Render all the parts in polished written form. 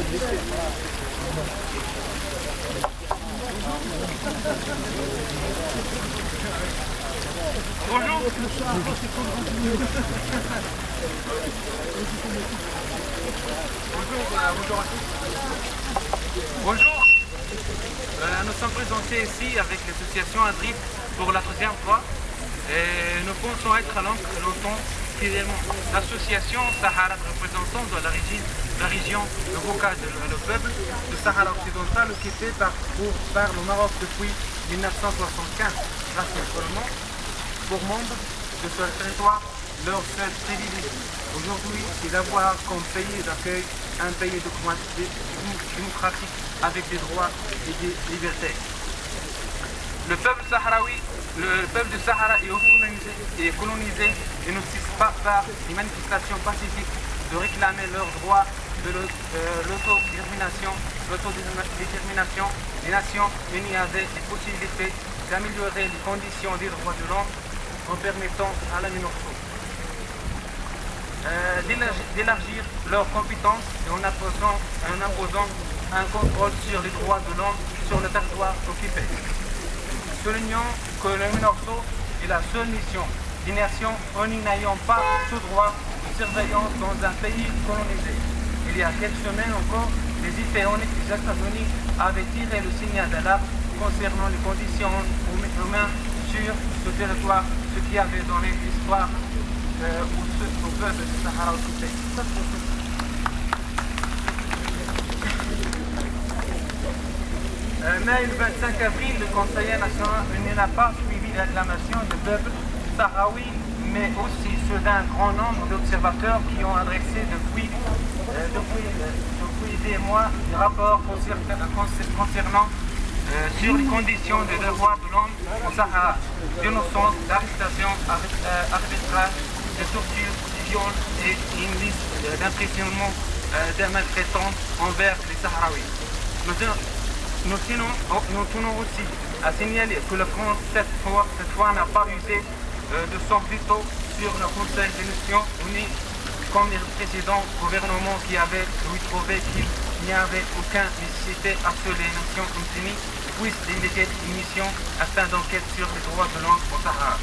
Bonjour. Bonjour à tous. Bonjour. Nous sommes présentés ici avec l'association Adrif pour la troisième fois. Et nous pensons être longtemps fidèlement l'association Sahara représentant de la région de Bocage, le peuple du Sahara occidental occupé par le Maroc depuis 1975 grâce au Parlement pour membres de ce territoire leur seul privilège. Aujourd'hui, c'est d'avoir comme pays d'accueil un pays démocratique avec des droits et des libertés. Le peuple du Sahara est colonisé et ne cesse pas par des manifestations pacifiques de réclamer leurs droits de l'autodétermination. Les Nations Unies avaient des possibilités d'améliorer les conditions des droits de l'homme en permettant à la MINURSO d'élargir leurs compétences et en imposant un contrôle sur les droits de l'homme sur le territoire occupé. Soulignons que le MINURSO est la seule mission des nations unies n'ayant pas ce droit de surveillance dans un pays colonisé. Il y a quelques semaines encore, les différents États-Unis avaient tiré le signal d'alarme concernant les conditions humaines sur ce territoire, ce qui avait donné l'espoir au peuple du Sahara occupé. Mais le 25 avril, le Conseil national n'a pas suivi la réclamation du peuple sahraoui, mais aussi ceux d'un grand nombre d'observateurs qui ont adressé depuis des mois des rapports concernant sur les conditions des droits de l'homme au Sahara, d'innocence, d'arrestation, arbitrage, de torture, de viol et une liste d'emprisonnement de maltraitance envers les Sahraouis. Nous tenons aussi à signaler que la France, cette fois n'a pas usé de son veto sur le Conseil des Nations Unies comme les précédents gouvernements qui avaient trouvé qu'il n'y avait aucune nécessité à ce que les Nations Unies puissent déléguer une mission afin d'enquête sur les droits de l'homme au Sahara.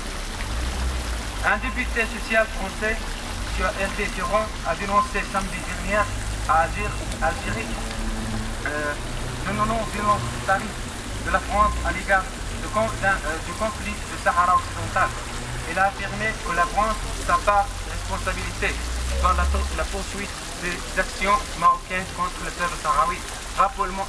Un député social français, M. Hervé Ferrand, a dénoncé samedi dernier à Algérie le non-violence de la France à l'égard du conflit du Sahara occidental. Il a affirmé que la France n'a pas de responsabilité dans la poursuite des actions marocaines contre le peuple sahraoui,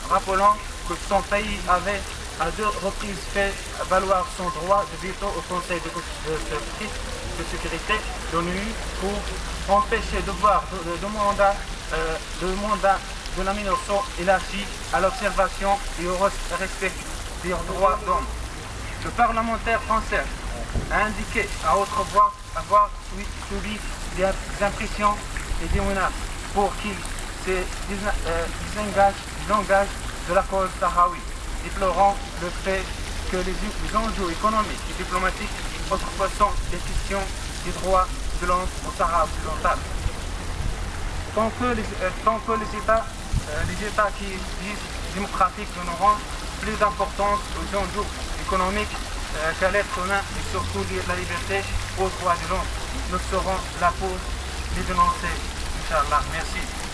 rappelant que son pays avait à deux reprises fait valoir son droit de veto au Conseil de sécurité de l'ONU pour empêcher de voir le mandat de la MINURSO élargi à l'observation et au respect des droits d'homme. Le parlementaire français a indiqué à haute voix avoir subi des impressions et des menaces pour qu'il se désengage de la cause sahraoui, déplorant le fait que les enjeux économiques et diplomatiques outrepassant les questions des droits de l'homme au Sahara occidental. Tant que les États qui disent démocratiques donneront plus d'importance aux enjeux économiques qu'à l'être humain et surtout la liberté aux droits de l'homme, nous serons là pour les dénoncer. Inch'Allah. Merci.